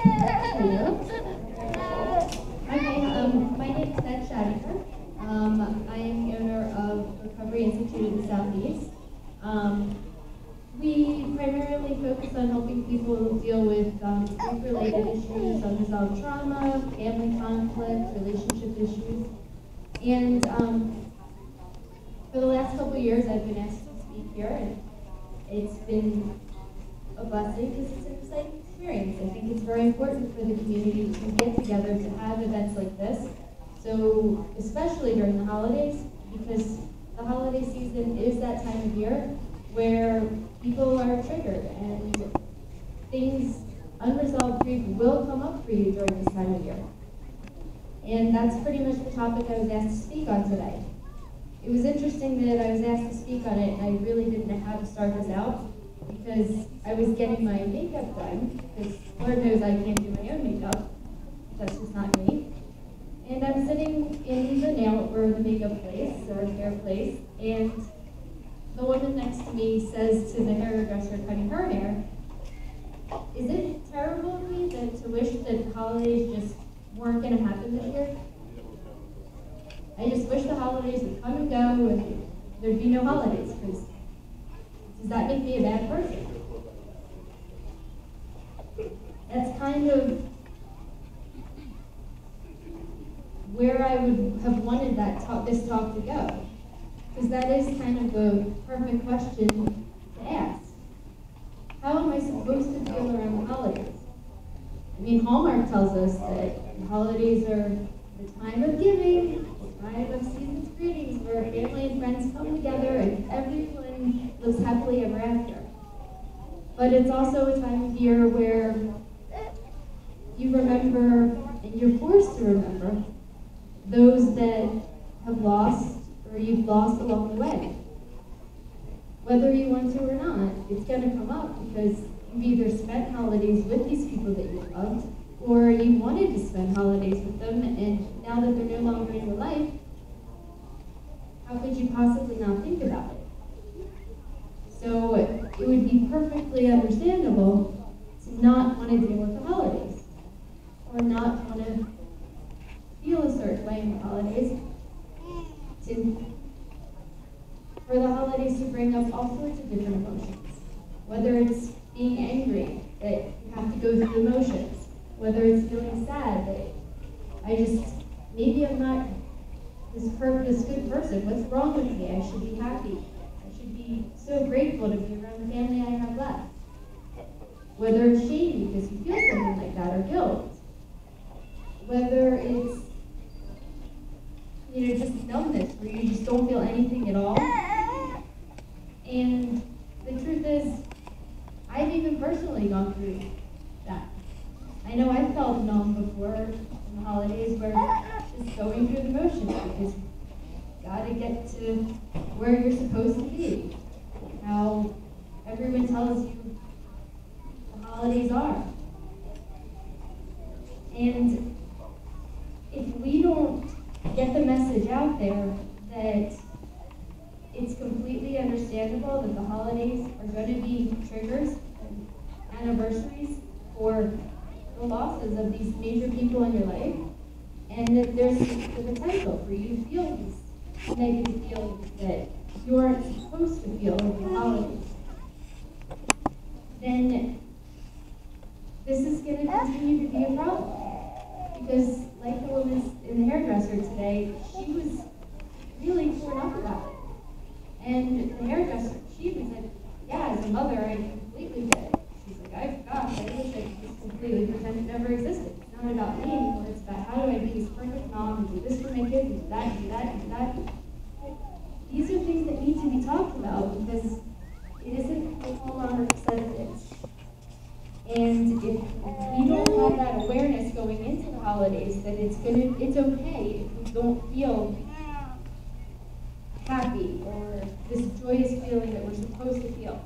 Hello. Okay, my name is Ned Shadiker. I am the owner of Recovery Institute in the Southeast. We primarily focus on helping people deal with grief-related issues, unresolved trauma, family conflict, relationship issues. And for the last couple of years, I've been asked to speak here, and it's been a blessing because it's an exciting experience. I think it's very important for the community to get together to have events like this. So, especially during the holidays, because the holiday season is that time of year where people are triggered and things, unresolved grief will come up for you during this time of year. And that's pretty much the topic I was asked to speak on today. It was interesting that I was asked to speak on it, and I really didn't know how to start this out because I was getting my makeup done, because Lord knows I can't do my own makeup. That's just not me. And I'm sitting in the makeup place, or hair place, and the woman next to me says to the hairdresser cutting her hair, "Is it terrible of me to wish that the holidays just weren't going to happen this year? I just wish the holidays would come and go and there'd be no holidays, because does that make me a bad person?" That's kind of where I would have wanted this talk to go, because that is kind of the perfect question to ask. How am I supposed to feel around the holidays? I mean, Hallmark tells us that the holidays are the time of giving, the time of season's greetings, where family and friends come together and everyone lives happily ever after. But it's also a time of year where you remember, and you're forced to remember, those that have lost or you've lost along the way. Whether you want to or not, it's going to come up because you've either spent holidays with these people that you loved, or you wanted to spend holidays with them, and now that they're no longer in your life, how could you possibly not think about it? So it would be perfectly understandable to not want to deal with the holidays, or not want to feel a certain way in the holidays, for the holidays to bring up all sorts of different emotions. Whether it's being angry, that you have to go through the motions. Whether it's feeling sad, that maybe I'm not this good person. What's wrong with me? I should be happy. I should be so grateful to be around the family I have left. Whether it's shame because you feel something like that, or guilt. Whether it's just numbness, where you just don't feel anything at all. And the truth is, I've even personally gone through that. I know I felt numb before in the holidays, where just going through the motions, because you gotta get to where you're supposed to be. How everyone tells you the holidays are. And if we don't get the message out there that it's completely understandable that the holidays are going to be triggers and anniversaries for the losses of these major people in your life, and that there's the potential for you to feel these negative feelings that you aren't supposed to feel over the holidays, then this is going to continue to be a problem. Because like the woman in the hairdresser today, she was really torn up about it. And the hairdresser, she even said, "Yeah, as a mother, I completely get it." She's like, "Gosh, I wish I could just completely pretend it never existed. It's not about me anymore. It's about how do I be this perfect mom and do this for my kids and do that and do that and do that." These are things that need to be talked about, because it isn't what Hallmark said it is. And if we don't have that awareness going into the holidays, that it's okay if we don't feel happy or this joyous feeling that we're supposed to feel.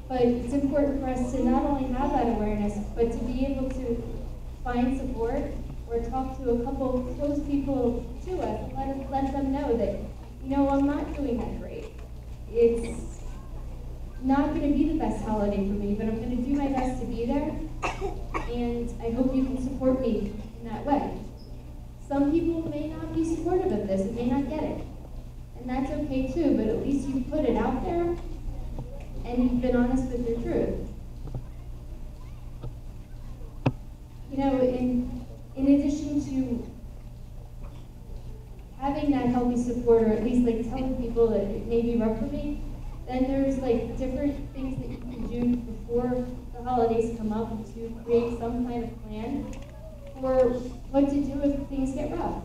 But it's important for us to not only have that awareness, but to be able to find support or talk to a couple close people to us and let them know that, I'm not doing that great. It's not going to be the best holiday for me, but I'm going to do my best to be there. I hope you can support me in that way. Some people may not be supportive of this and may not get it. And that's okay too, but at least you put it out there and you've been honest with your truth. You know, in addition to having that healthy support, or at least like telling people that it may be rough for me, then there's like different things that you can do before the holidays come up to create some kind of plan for what to do if things get rough.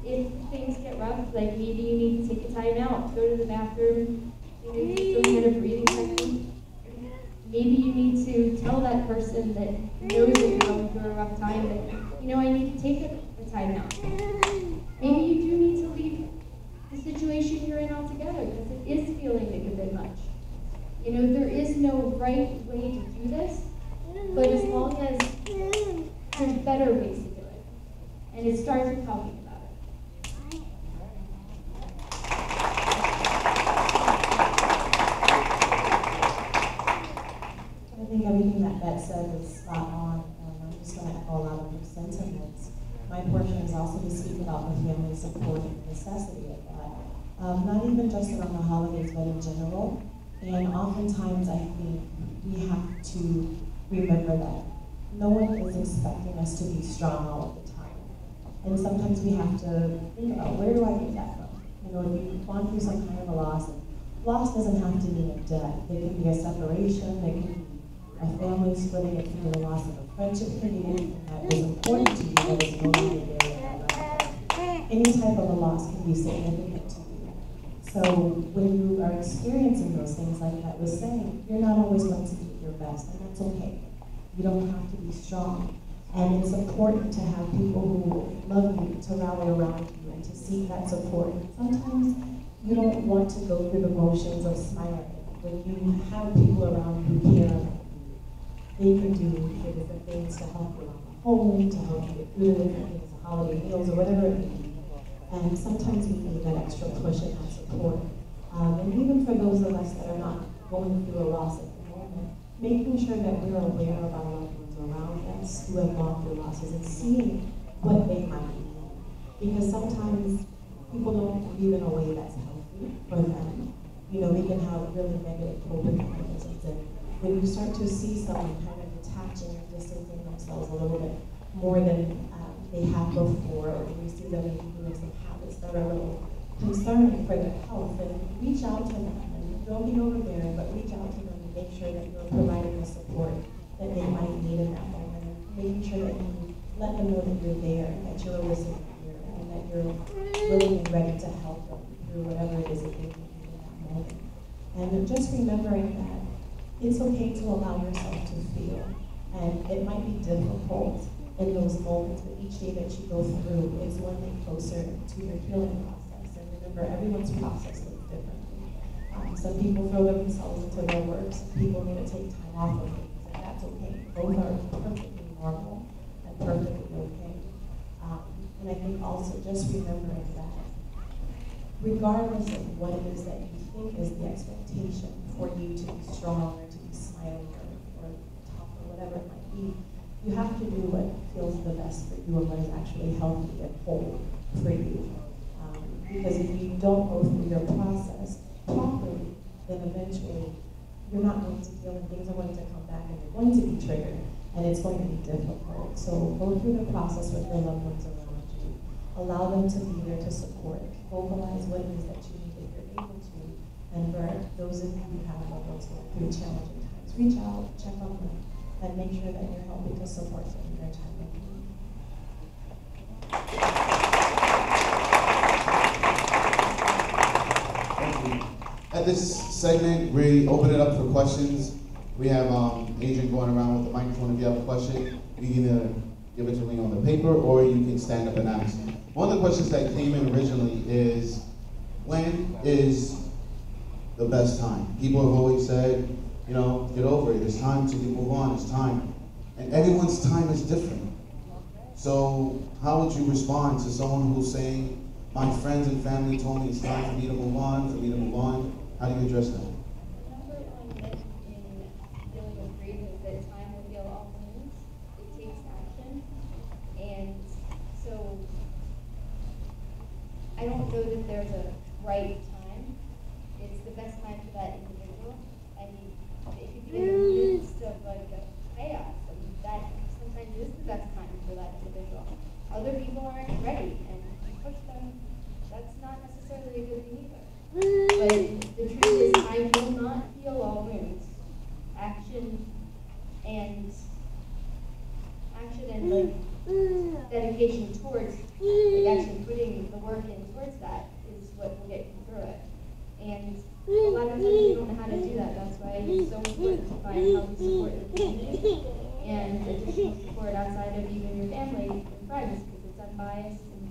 If things get rough, like maybe you need to take a time out, go to the bathroom, you know, do some kind of breathing technique. Maybe you need to tell that person that knows that you're going through a rough time that, you know, I need to take a time out. Maybe you do need to leave the situation you're in altogether because it is feeling like a bit much. You know, there is no right way to do this, but as long as there's better ways to do it. And it starts with talking about it. I think everything that Beth said is spot on, and I'm just going to echo a lot of her sentiments. My portion is also to speak about the family support and the necessity of that. Not even just around the holidays, but in general. And oftentimes I think we have to remember that no one is expecting us to be strong all of the time. And sometimes we have to think about, where do I get that from? You know, if you've gone through some kind of a loss, and loss doesn't have to mean a death. It can be a separation, it can be a family splitting, it can be the loss of a friendship, it can be anything that was important to you that is no longer there in your life. Any type of a loss can be significant to you. So when you are experiencing those things, like Pat was saying, you're not always going to be at your best, and that's okay. You don't have to be strong. And it's important to have people who love you to rally around you and to seek that support. Sometimes you don't want to go through the motions of smiling. When you have people around you who care about you, they can do different things to help you around the home, to help you get through the different things, the holiday meals, or whatever it may be. And sometimes we need that extra push and that support. And even for those of us that are not going through a loss at the moment, making sure that we're aware of our loved ones around us who have gone through losses and seeing what they might need. Because sometimes people don't grieve in a way that's healthy for them. You know, we can have really negative coping mechanisms. And when you start to see someone kind of detaching and distancing themselves a little bit more than they have before, or when you see them maybe doing some habits that are a little concerning for their health, and reach out to them. And don't be overbearing, but reach out to them and make sure that you're providing the support that they might need in that moment. And making sure that you let them know that you're there, and that you're a listening ear, and that you're willing and ready to help them through whatever it is that they need in that moment. And just remembering that it's okay to allow yourself to feel. And it might be difficult in those moments, but each day that you go through is one day closer to your healing process. And remember, everyone's process looks differently. Some people throw themselves into their work, some people need to take time off of things, and that's okay. Both are perfectly normal and perfectly okay. And I think also just remembering that regardless of what it is that you think is the expectation for you to be strong or to be smiling or tough or whatever it might be, you have to do what feels the best for you and what is actually healthy and whole for you. Because if you don't go through your process properly, then eventually you're not going to heal and things are going to come back and you're going to be triggered and it's going to be difficult. So go through the process with your loved ones around you. Allow them to be there to support. Vocalize what it is that you need if you're able to. And for those of you who have loved ones going through challenging times, reach out, check on them, and make sure that you're helping to support them in their time of need. Thank you. At this segment, we open it up for questions. We have Adrian going around with the microphone. If you have a question, you can either give it to me on the paper or you can stand up and ask. One of the questions that came in originally is, when is the best time? People have always said, you know, get over it. It's time to move on. It's time. And everyone's time is different. So how would you respond to someone who's saying, my friends and family told me it's time for me to move on, How do you address that? The number one myth in dealing with grief is that time will heal all wounds. It that there's a right time. It's the best time for that individual. I mean, it could be in the midst of like a chaos, and that sometimes is the best time for that individual. Other people aren't ready, and you push them. That's not necessarily a good thing either. But the truth is, time will not heal all wounds. Action and like dedication towards like actually putting the work in towards that is what will get you through it. And a lot of times we don't know how to do that. That's why it's so important to find healthy support in the community and additional support outside of even your family and friends, because it's unbiased, and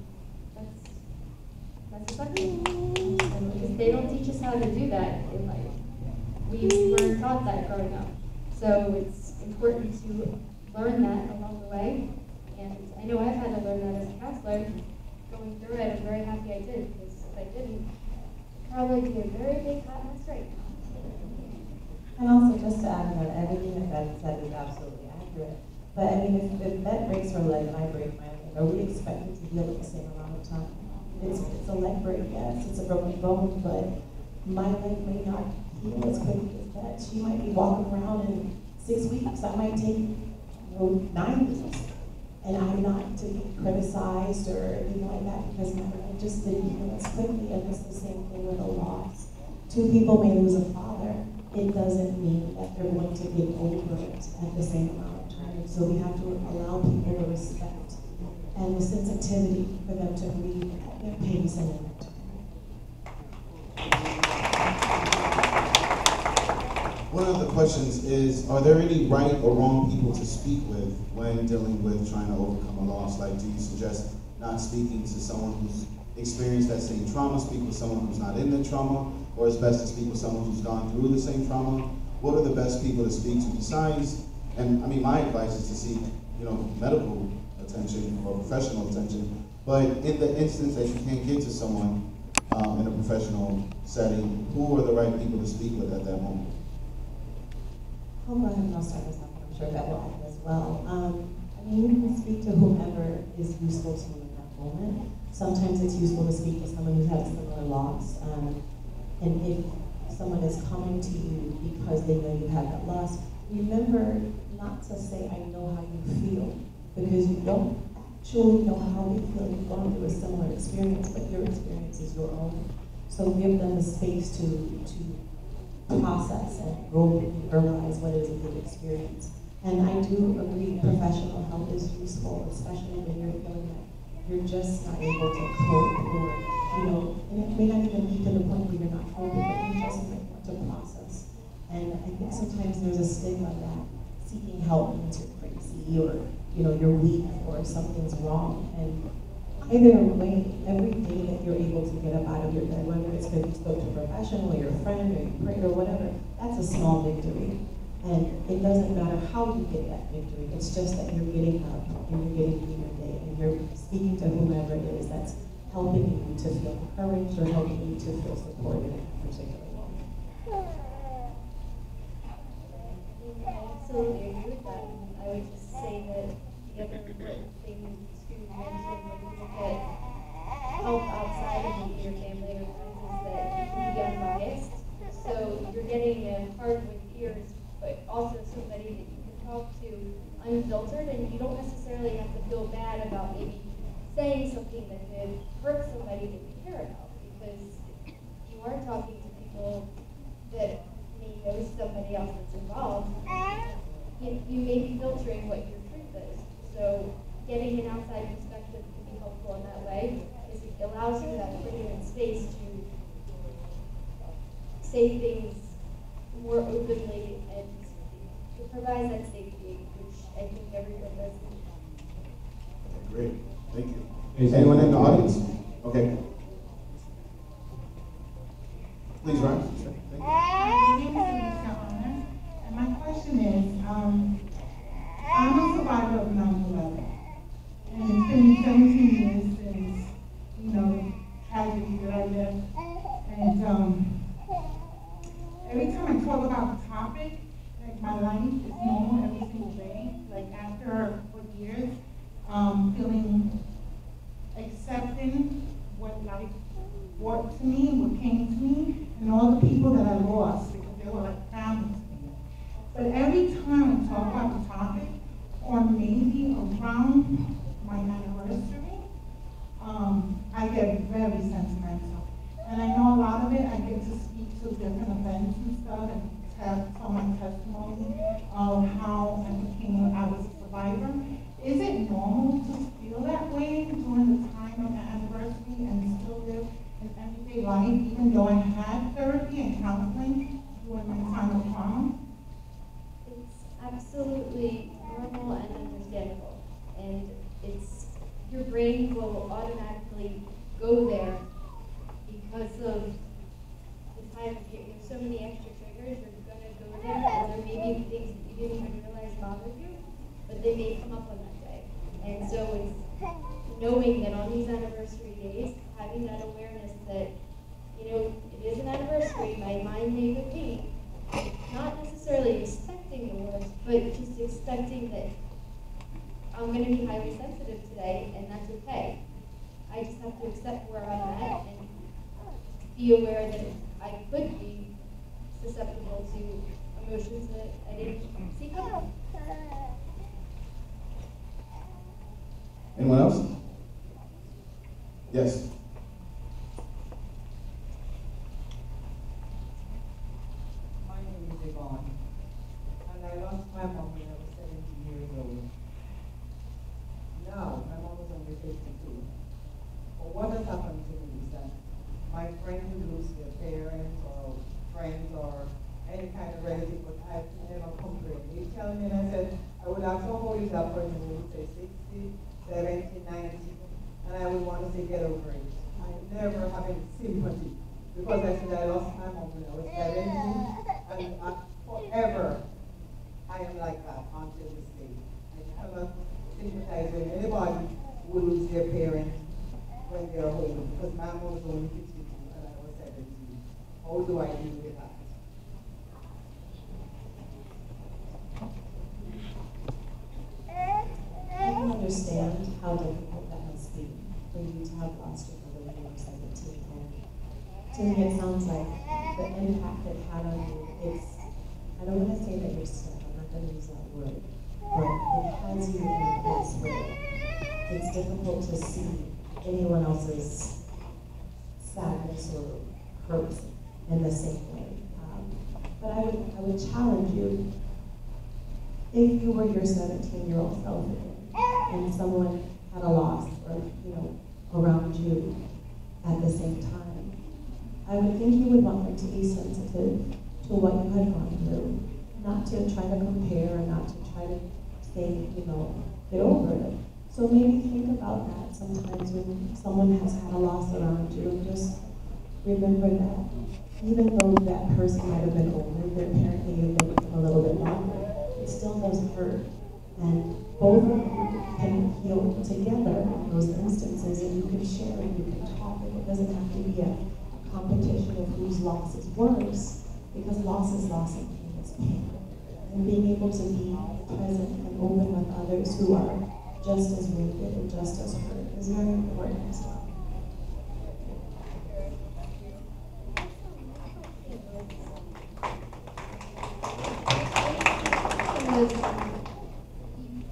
that's effective. And because they don't teach us how to do that in life. We weren't taught that growing up. So it's important to learn that along the way. And I know I've had to learn that as a counselor. Going through it, I'm very happy I did, because if I didn't, I'd probably be a very big hot mess right now. And also, just to add that everything that Ben said is absolutely accurate. But I mean, if Ben breaks her leg and I break my leg, are we expected to heal at the same amount of time? It's a leg break, yes, it's a broken bone, but my leg may not heal as quickly as that. She might be walking around in 6 weeks. I might take 9 weeks. And I'm not to be criticized or anything like that, because my leg just didn't heal as quickly. And it's the same thing with a loss. 2 people may lose a father. It doesn't mean that they're going to get over it at the same amount of time. So we have to allow people the respect and the sensitivity for them to grieve at their pace and their time. One of the questions is, are there any right or wrong people to speak with when dealing with trying to overcome a loss? Like, do you suggest not speaking to someone who's experienced that same trauma, speak with someone who's not in the trauma, or it's best to speak with someone who's gone through the same trauma? What are the best people to speak to besides, and I mean, my advice is to seek, medical attention or professional attention, but in the instance that you can't get to someone in a professional setting, who are the right people to speak with at that moment? I'll go ahead and I'll start this off, and I'm sure that will add as well. I mean, you can speak to whomever is useful to you in that moment. Sometimes it's useful to speak to someone who's had a similar loss. And if someone is coming to you because they know you had that loss, remember not to say, I know how you feel, because you don't actually know how they feel. You've gone through a similar experience, but your experience is your own. So give them the space to process and go and verbalize what is a good experience. And I do agree professional help is useful, especially when you're feeling that you're just not able to cope, or, and it may not even be to the point where you're not coping, but you just might want to process. And I think sometimes there's a stigma that seeking help means you're crazy, or, you're weak, or something's wrong. And either way, every day that you're able to get up out of your bed, whether it's because you spoke to a professional, or your friend, or you prayed, or whatever, that's a small victory. And it doesn't matter how you get that victory. It's just that you're getting up and you're getting through your day, and you're speaking to whomever it is that's helping you to feel encouraged or helping you to feel supported in that particular moment. I absolutely agree with that. I would just say that the other important thing to mention when you look at help outside of maybe your family or friends is that you can be unbiased. So you're getting a heart with ears, but also somebody that you can talk to unfiltered, and you don't necessarily have to feel bad about maybe saying something that could hurt somebody that you care about, because you are talking to people that may know somebody else that's involved. You may be filtering what your truth is. So getting an outside perspective can be helpful in that way, because it allows you that freedom and space to say things more openly, and it provides that safety, which I think everyone does need. Great, thank you. Anyone in the audience? Okay. Please rise. Thank you. My name is Anissa Honor, and my question is, I'm a survivor of 9/11, and it's been 17 years since, the tragedy that I lived, and every time I talk about the topic, like my life is normal every single day, like after 4 years, feeling, accepting what life brought come out and talk about the topic, or maybe around my anniversary, I get very sentimental. And I know a lot of it, I get to speak to different events and stuff and tell my testimony of how I was a survivor. Is it normal to feel that way during the time of the anniversary and still live an everyday life, even though I had therapy and counseling during my time of trauma? It's absolutely normal and understandable. And your brain will automatically go there because of the time of year. There's so many extra triggers, you're gonna go there, and there may be things that you didn't even realize bothered you, but they may come up on that day. And so it's knowing that on these anniversary days, having that awareness that, it is an anniversary, my mind may repeat, not necessarily expecting the worst, but just expecting that I'm going to be highly sensitive today, and that's okay. I just have to accept where I'm at and be aware that I could be susceptible to emotions that I didn't see coming. Anyone else? Yes. My name is Yvonne, and I lost my mom when I was 17 years old. Now, my mom was only 52. But what has happened to me is that my friends who lose their parents or friends or any kind of relative, but I've never complained. They tell me, and I said, I would ask how old is that person who would say 60, 70, 90, and I would want to say get over it. I never have any sympathy because I said I lost my mom when I was 17, and forever I am like that until this day. I cannot sympathize with anybody who lose their parents when they're old, because my mom was only 52 and I was 17. How do I deal with that? I can understand how difficult that must be for you to have lost your mother when you were 17. And to me, it sounds like the impact it had on you, I don't want to say that you're stuck, I'm not going to use that word, but it has you in a place where it's difficult to see anyone else's sadness or hurt in the same way. But I would challenge you, if you were your 17-year-old self again, and someone had a loss or, around you at the same time, I would think you would want them to be sensitive to what you had gone through, not to try to compare or not to try to say, get over it. So maybe think about that sometimes when someone has had a loss around you, and just remember that even though that person might have been older, their parent may have been with them a little bit longer, it still does hurt. And both of you can heal together in those instances, and you can share and you can talk, and it doesn't have to be a competition of whose loss is worse, because loss is loss and pain is pain. And being able to be present and open with others who are just as wounded and just as hurt is very important as well.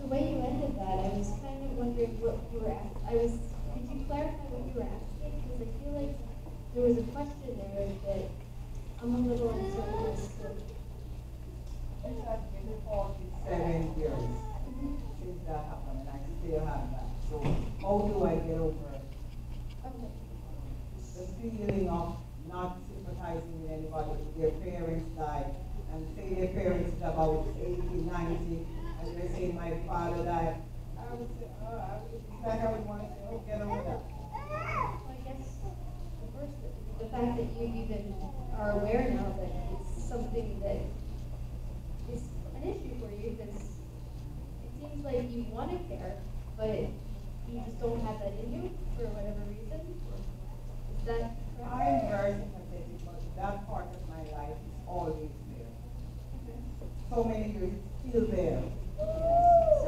The way you ended that, I was kind of wondering what you were asking. Could you clarify what you were asking? Because I feel like there was a question there that I'm a little uncertain as to. It has been 47 years since that happened, and I still have that. So how do I get over it? Okay. The feeling of not sympathizing with anybody if their parents died, and say their parents died about 80, 90, and they say my father died. I would say, it's like I would want to say, oh, get over that. Well, I guess the fact that you even are aware now that it's something that is an issue for you, because it seems like you want to care, but you just don't have that in you for whatever reason. Is that correct? I am very sympathetic, but that part of my life is always there. So many years, it's still there.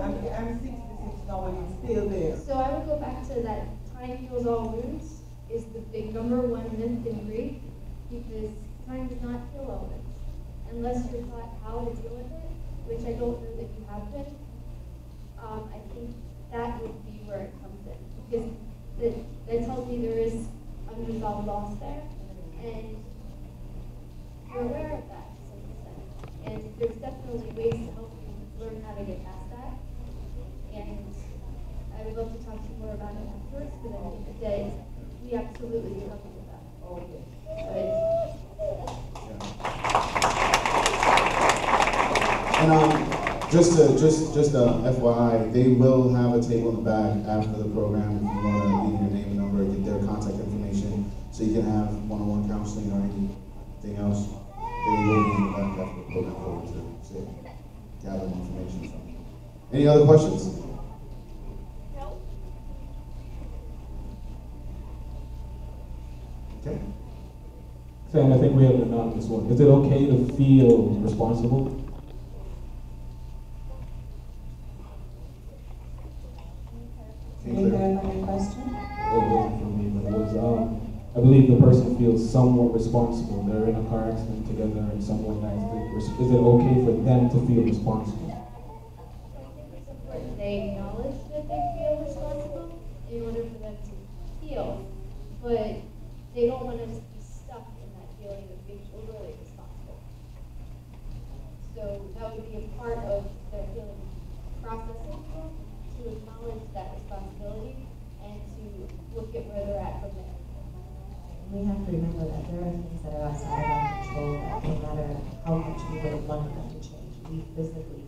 I'm 66 now, and it's still there. So I would go back to that time heals all wounds is the big number one myth in grief, because time does not heal all wounds. Unless you're taught how to deal with it, which I don't know that you have been, I think that would be where it comes in. Because that tells me there is unresolved loss there, and you're aware of that to some extent. And there's definitely ways to help you learn how to get past that. And I would love to talk to you more about it afterwards, because I think that we absolutely can help you with that. Okay. And just FYI, they will have a table in the back after the program if you want to leave your name and number, get their contact information, so you can have one-on-one counseling or anything else. They will be in the back after the program forward to gather more information from you. Any other questions? No. Okay. Sam, I think we have an anonymous one. Is it okay to feel responsible? Can you clarify your question? It wasn't from me, but it was, I believe the person feels somewhat responsible. They're in a car accident together and someone dies. Is it okay for them to feel responsible? I think it's important they acknowledge that they feel responsible in order for them to heal, but they don't want to just be stuck in that feeling of being overly responsible. So that would be a part of their healing processing, to acknowledge that responsibility and to look at where they're at from there. We have to remember that there are things that are outside of our control that no matter how much we would have wanted them to change, we physically,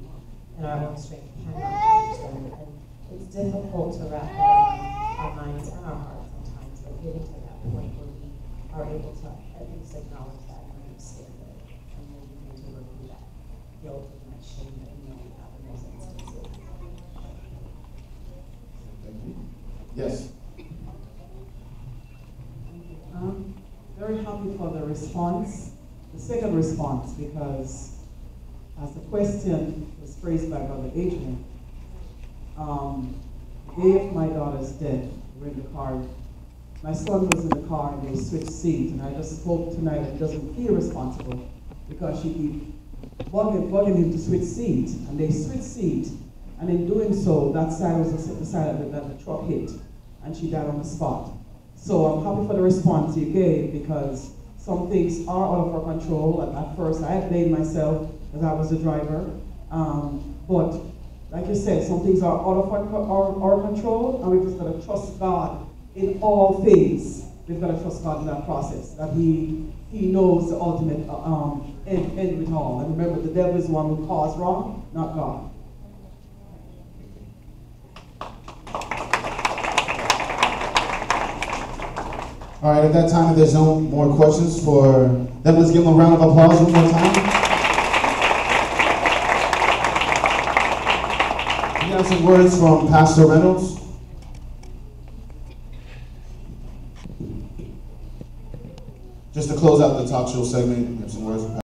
in our own strength, cannot change them. And it's difficult to wrap that around our minds and our hearts sometimes, but getting to that point where we are able to at least acknowledge that and understand it, and then begin to work through that guilt and that shame that we know we have in those instances. Thank you. Yes. Very happy for the response, the second response, because as the question was phrased by Brother Adrian, the day of my daughter's death, we're in the car. My son was in the car and they switched seats, and I just spoke tonight that he doesn't feel responsible because she keep bugging him to switch seats, and they switched seats, and in doing so, that side was the side of it that the truck hit, and she died on the spot. So I'm happy for the response you gave, because some things are out of our control. At first, I had blamed myself because I was the driver. But like you said, some things are out of our control, and we've just got to trust God in all things. We've got to trust God in that process, that He knows the ultimate end with all. And remember, the devil is the one who caused wrong, not God. All right, at that time, if there's no more questions for them, let's give them a round of applause one more time. We have some words from Pastor Reynolds. Just to close out the talk show segment, we have some words from